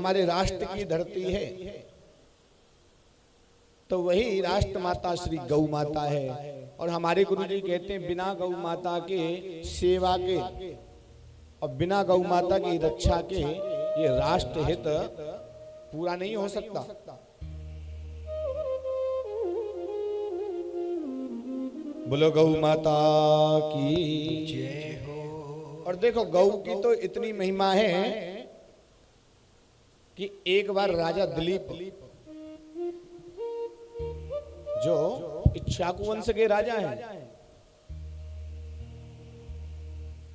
हमारे राष्ट्र की धरती है तो वही राष्ट्र माता श्री गौ माता है। और हमारे गुरु जी कहते हैं बिना गौ माता के सेवा के और बिना गौ माता की रक्षा के ये राष्ट्र हित पूरा नहीं हो सकता। बोलो गौ माता की जय हो। और देखो गौ की तो इतनी महिमा है कि एक बार राजा दिलीप जो इक्ष्वाकु वंश के राजा हैं,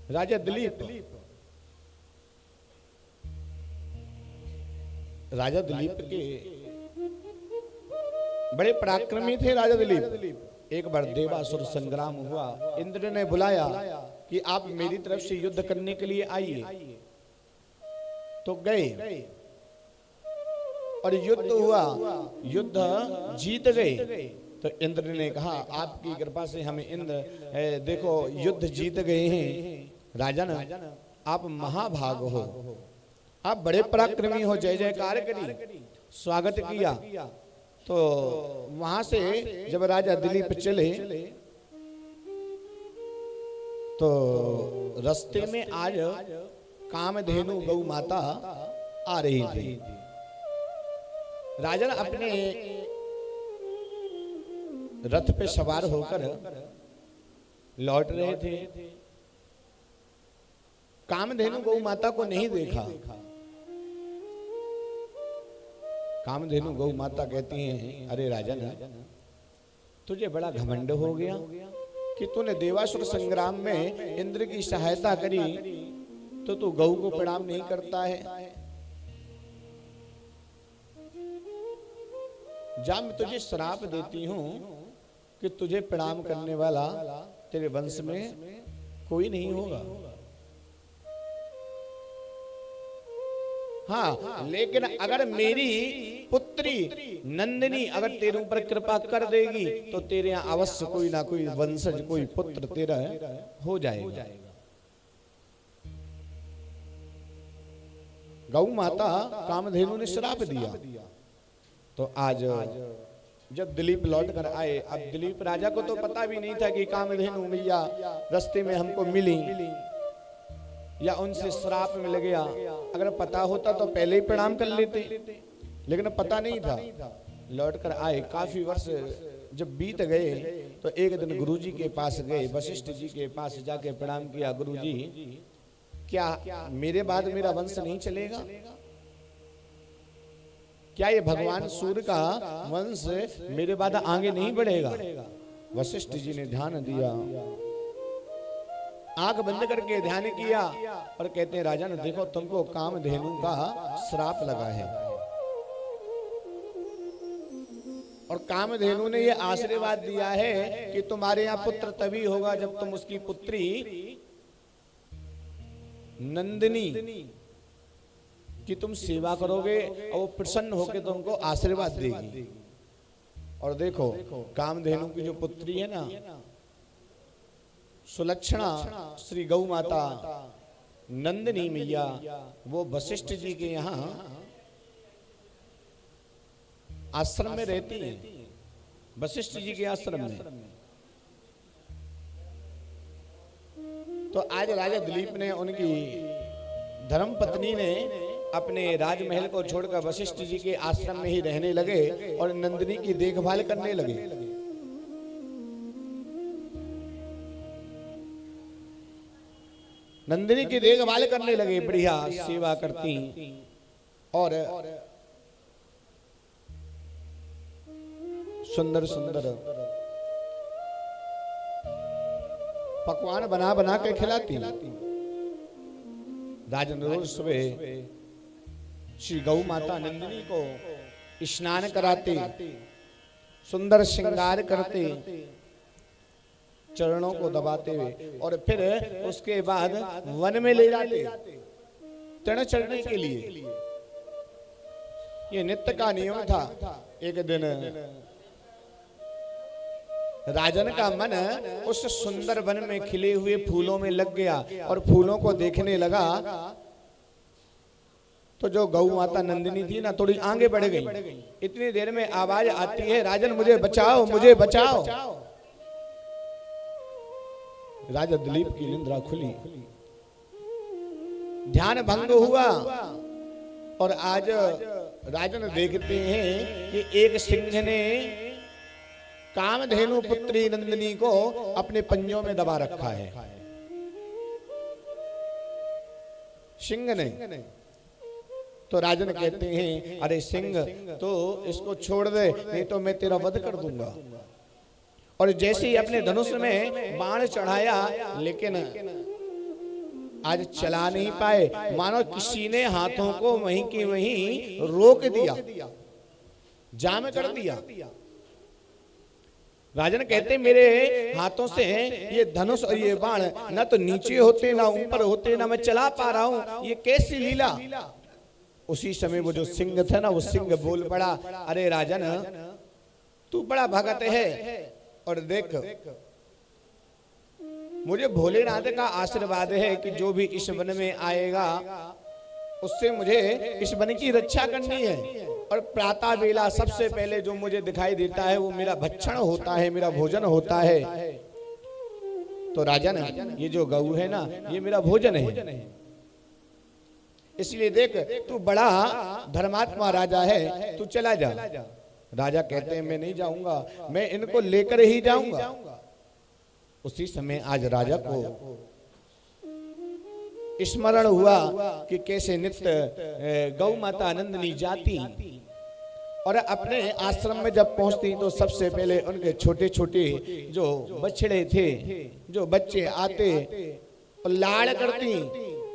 राजा दिलीप, राजा दिलीप के बड़े पराक्रमी थे राजा दिलीप। एक बार देवासुर संग्राम हुआ, इंद्र ने बुलाया कि आप मेरी तरफ से युद्ध करने के लिए आइए। तो गए और युद्ध हुआ, युद्ध जीत गए। तो इंद्र ने कहा आपकी कृपा से हम इंद्र देखो युद्ध जीत गए हैं राजन, आप महाभाग हो, आप बड़े पराक्रमी हो, जय जयकार करी, स्वागत किया। तो वहां से जब राजा दिलीप चले तो रास्ते में आज कामधेनु गौ माता आ रही थी। राजन अपने रथ पे सवार होकर लौट रहे थे, कामधेनु गौ माता को नहीं देखा। कामधेनु गौ माता कहती हैं अरे राजन, तुझे बड़ा घमंड हो गया कि तूने देवासुर संग्राम में इंद्र की सहायता करी तो तू गौ को प्रणाम नहीं करता है। जा मैं तुझे श्राप देती हूं कि तुझे प्रणाम करने वाला तेरे वंश में कोई नहीं होगा। हाँ, लेकिन अगर मेरी पुत्री नंदिनी अगर तेरे ऊपर कृपा कर देगी तो तेरे यहाँ अवश्य कोई ना कोई वंशज, कोई पुत्र तेरा हो जाएगा। गौ माता कामधेनु ने श्राप दिया। तो आज जब दिलीप लौट कर आए, अब दिलीप राजा को तो पता भी नहीं था कि कामधेनु मैया रास्ते में हमको मिली या उनसे श्राप मिल गया। अगर पता होता तो पहले ही प्रणाम कर लेते, लेकिन पता नहीं था। लौट कर आए, काफी वर्ष जब बीत गए तो एक दिन गुरुजी के पास गए, वशिष्ठ जी के पास जाके प्रणाम किया, गुरुजी क्या मेरे बाद मेरा वंश नहीं चलेगा? क्या ये भगवान सूर्य का वंश मेरे बाद आगे नहीं बढ़ेगा? वशिष्ठ जी ने ध्यान दिया, आंख बंद करके ध्यान किया और कहते हैं राजन देखो तुमको कामधेनु का श्राप लगा है। और कामधेनु ने ये आशीर्वाद दिया है कि तुम्हारे यहाँ पुत्र तभी होगा जब तुम उसकी पुत्री नंदिनी कि तुम सेवा करोगे और वो प्रसन्न होकर तुमको आशीर्वाद देगी। और देखो कामधेनु की जो पुत्री है ना सुलक्षणा श्री गौ माता नंदिनी मैया, वो वशिष्ठ जी के यहाँ आश्रम में रहती है, वशिष्ठ जी के आश्रम में। तो आज राजा दिलीप ने, उनकी धर्म पत्नी ने अपने राजमहल को छोड़कर वशिष्ठ जी के आश्रम में ही रहने लगे और नंदिनी की देखभाल करने लगे। नंदिनी की देखभाल करने लगे, बढ़िया सेवा करती और सुंदर सुंदर पकवान बना बना के खिलाती। राजन रोज सुबह श्री गौ माता नंदिनी को स्नान कराते, सुंदर श्रृंगार करते, चरणों को दबाते हुए और फिर उसके बाद वन में ले जाते तृण चढ़ने के लिए। ये नित्य का नियम था। एक दिन राजन का मन उस सुंदर वन में खिले हुए फूलों में लग गया और फूलों को देखने लगा तो जो गौ माता नंदिनी थी ना थोड़ी आगे बढ़ गई। इतनी देर में आवाज आती है, राजन मुझे बचाओ, मुझे बचाओ। राजा दिलीप की निंद्रा खुली, ध्यान भंग हुआ और आज राजन देखते हैं कि एक सिंह ने कामधेनु पुत्री नंदिनी को अपने पंजों में दबा रखा है। सिंह ने तो राजन कहते हैं, अरे सिंह तो इसको छोड़ दे, नहीं तो मैं तेरा वध कर दूंगा। और जैसे ही अपने धनुष में बाण चढ़ाया, लेकिन आज चला नहीं पाए, मानो किसी ने हाथों को वहीं की वहीं रोक दिया, जाम कर दिया। राजन कहते मेरे हाथों से ये धनुष और ये बाण ना तो नीचे होते ना ऊपर होते, ना मैं चला पा रहा हूं, ये कैसी लीला। उसी समय वो जो सिंह था ना, वो सिंह बोल पड़ा, अरे राजन तू बड़ा भगत है, और देख मुझे भोलेनाथ का आशीर्वाद है कि जो भी इस वन में आएगा उससे मुझे इस वन की रक्षा करनी है। और प्रातः बेला सबसे पहले जो मुझे दिखाई देता है वो मेरा भक्षण होता है, मेरा भोजन होता है। तो राजन ये जो गऊ है ना, ये मेरा भोजन है, इसलिए देख तू बड़ा धर्मात्मा राजा है, तू चला जा। राजा कहते हैं मैं नहीं जाऊंगा, मैं इनको लेकर ही जाऊंगा। उसी समय आज राजा को स्मरण हुआ कि कैसे नित्य गौ माता नंदिनी जाती और अपने आश्रम में जब पहुंचती तो सबसे पहले उनके छोटे छोटे जो बछड़े थे, जो बच्चे आते और लाड़ करती,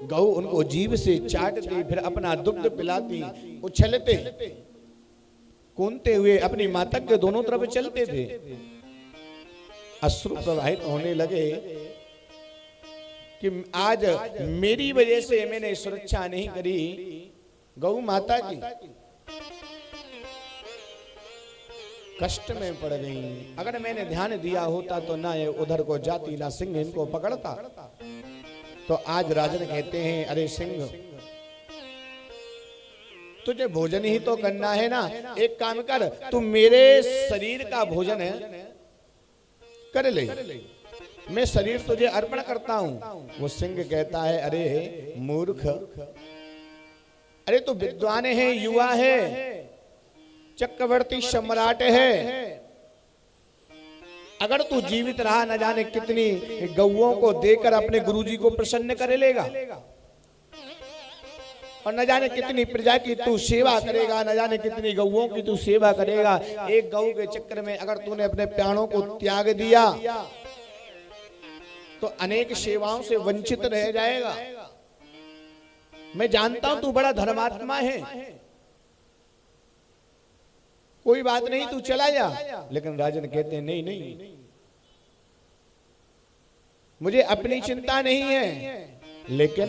गौ उनको जीभ से चाटती, फिर अपना दुग्ध पिलाती, उछलते कूदते हुए अपनी माता के दोनों तरफ चलते थे। अश्रु प्रवाहित होने लगे कि आज मेरी वजह से मैंने सुरक्षा नहीं करी गौ माता की, कष्ट में पड़ गई। अगर मैंने ध्यान दिया होता तो ना ये उधर को जाती, ना सिंह इनको पकड़ता। तो आज राजन कहते हैं, अरे सिंह तुझे भोजन ही तो करना है ना, एक काम कर, तू मेरे शरीर का भोजन कर ले, मैं शरीर तुझे अर्पण करता हूं। वो सिंह कहता है, अरे मूर्ख, अरे तू विद्वान है, युवा है, चक्रवर्ती सम्राट है, अगर तू जीवित रहा न जाने कितनी गौओं को देकर अपने गुरुजी को प्रसन्न कर लेगा, और न जाने कितनी प्रजा की तू सेवा करेगा, न जाने कितनी गौओं की तू सेवा करेगा। एक गौ के चक्कर में अगर तूने अपने प्राणों को त्याग दिया तो अनेक सेवाओं से वंचित रह जाएगा। मैं जानता हूं तू बड़ा धर्मात्मा है, कोई बात नहीं, तू चला जा। लेकिन राजन कहते हैं, नहीं नहीं, मुझे अपनी चिंता नहीं है, लेकिन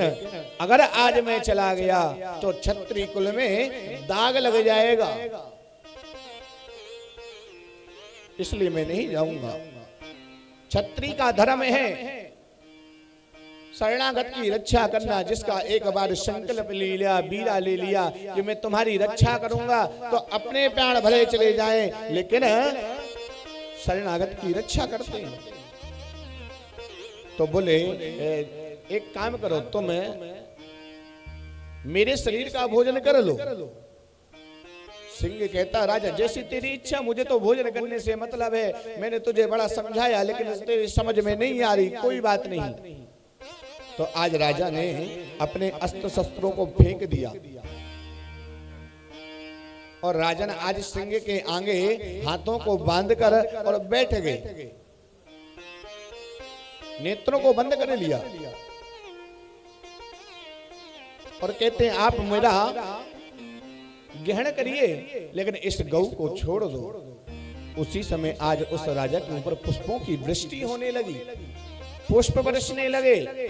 अगर आज मैं चला गया तो क्षत्रिय कुल में दाग लग जाएगा, इसलिए मैं नहीं जाऊंगा। क्षत्रिय का धर्म है शरणागत की रक्षा करना, जिसका एक बार संकल्प ले लिया, बीड़ा ले लिया कि मैं तुम्हारी रक्षा करूंगा, तो अपने प्राण भले चले जाएं, लेकिन शरणागत की रक्षा करते हैं। तो बोले एक काम करो, तुम मेरे शरीर का भोजन कर लो। सिंह कहता, राजा जैसी तेरी इच्छा, मुझे तो भोजन करने से मतलब है, मैंने तुझे बड़ा समझाया लेकिन तेरी समझ में नहीं आ रही, कोई बात नहीं। तो आज राजा ने अपने अस्त्र शस्त्रों को फेंक दिया और राजन आज सिंह के आगे हाथों को बांधकर और बैठ गए, नेत्रों को बंद कर लिया और कहते हैं, आप मेरा ग्रहण करिए, लेकिन इस गौ को छोड़ दो। उसी समय आज उस राजा के ऊपर पुष्पों की वृष्टि होने लगी, पुष्प बरसने लगे।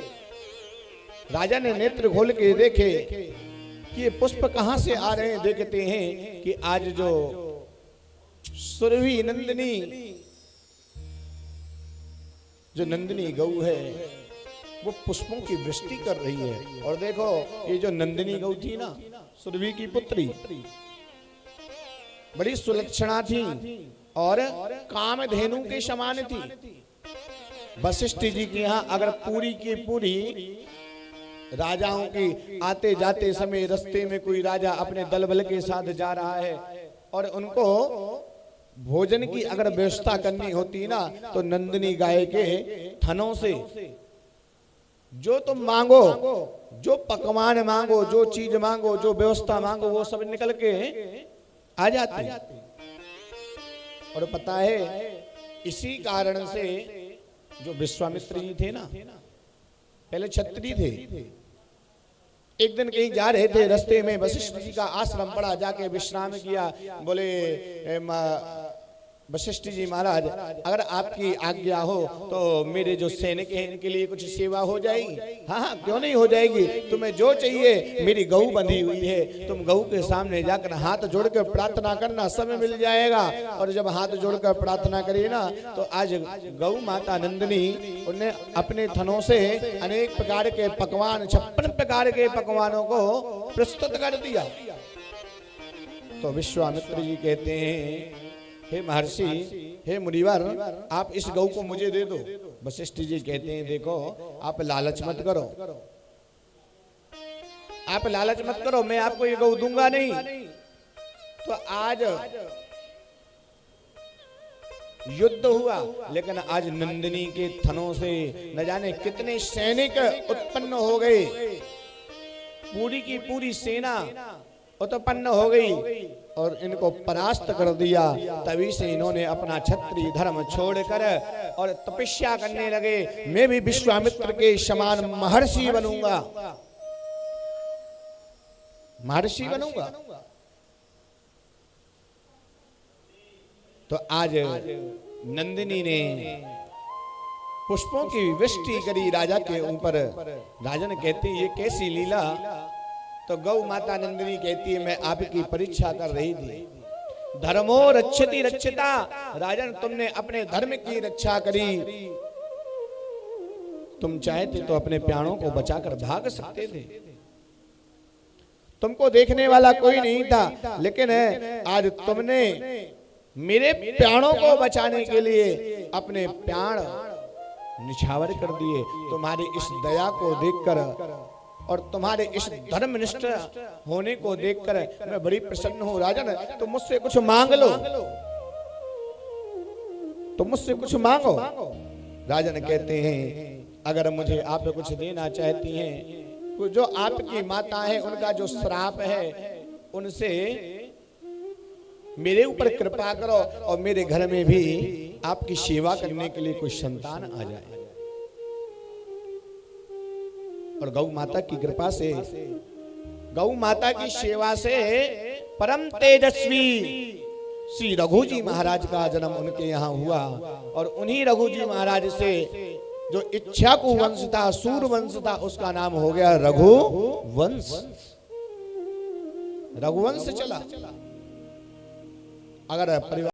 राजा ने नेत्र खोल के देखे कि ये पुष्प कहां से आ रहे हैं। देखते हैं कि आज जो सुरभि नंदिनी, जो नंदिनी गौ है, वो पुष्पों की वृष्टि कर रही है। और देखो ये जो नंदिनी गौ थी ना, सुरभि की पुत्री, बड़ी सुलक्षणा थी और कामधेनु के समान थी। वशिष्ठ जी के यहाँ अगर पूरी की पूरी राजाओं की आते जाते समय रास्ते में कोई राजा अपने दल बल के साथ जा रहा है और उनको भोजन की अगर व्यवस्था करनी होती ना, तो नंदिनी गाय के थनों से जो तुम मांगो, जो पकवान मांगो, जो चीज मांगो, जो व्यवस्था मांगो, वो सब निकल के आ जाते। और पता है इसी कारण से जो विश्वामित्र जी थे ना, पहले क्षत्रिय थे, एक दिन कहीं जा रहे थे, रास्ते में वशिष्ठ जी का आश्रम पड़ा, जाके विश्राम किया। बोले वशिष्ठ जी महाराज, अगर आपकी आज्ञा हो तो मेरे जो सैनिक हैं इनके लिए कुछ सेवा हो जाएगी। हाँ हाँ, क्यों नहीं हो जाएगी, तुम्हें जो चाहिए, मेरी गऊ बंधी हुई है, तुम गऊ के सामने जाकर हाथ जोड़कर प्रार्थना करना, सब मिल जाएगा। और जब हाथ जोड़कर प्रार्थना करिए ना, तो आज गऊ माता नंदिनी उन्हें अपने थनों से अनेक प्रकार के पकवान, 56 प्रकार के पकवानों को प्रस्तुत कर दिया। तो विश्वामित्र जी कहते हैं, हे महर्षि, हे मुनिवर, आप इस गऊ को मुझे दे दो। वशिष्ठ जी कहते हैं, देखो आप लालच मत करो, आप लालच मत करो, मैं आपको ये गऊ दूंगा नहीं। तो आज युद्ध हुआ, लेकिन आज नंदिनी के थनों से न जाने कितने सैनिक उत्पन्न हो गए, पूरी की पूरी सेना उत्पन्न हो गई और इनको परास्त कर दिया। तभी से इन्होंने अपना क्षत्रिय धर्म छोड़कर और तपस्या करने लगे, मैं भी विश्वामित्र के समान महर्षि बनूंगा, महर्षि बनूंगा। तो आज नंदिनी ने पुष्पों की वृष्टि करी राजा के ऊपर। राजन कहते हैं, ये कैसी लीला। तो गौ माता नंदिनी कहती है, मैं आपकी परीक्षा कर रही थी। धर्मो रक्षति रक्षिता, राजन तुमने अपने धर्म की रक्षा करी, तुम चाहते तो अपने प्राणों को बचाकर भाग सकते थे, तुमको देखने वाला कोई नहीं था, लेकिन आज तुमने मेरे प्राणों को बचाने के लिए अपने प्राण निछावर कर दिए। तुम्हारी इस दया को देखकर और तुम्हारे इस धर्मनिष्ठ होने को देखकर मैं बड़ी प्रसन्न हूं। राजन तुम मुझसे कुछ मांग लो, तुम मुझसे कुछ मांगो। राजन कहते हैं, अगर मुझे आप कुछ देना चाहती हैं, जो आपकी माता है उनका जो श्राप है उनसे मेरे ऊपर कृपा करो और मेरे घर में भी आपकी सेवा करने के लिए कोई संतान आ जाए। और गौ माता की कृपा से, गौ माता की सेवा से परम तेजस्वी श्री रघु जी महाराज का जन्म उनके यहाँ हुआ। और उन्हीं रघु जी महाराज से जो इक्ष्वाकु वंश था, सूर वंश था, उसका नाम हो गया रघुवंश। रघुवंश चला। अगर परिवार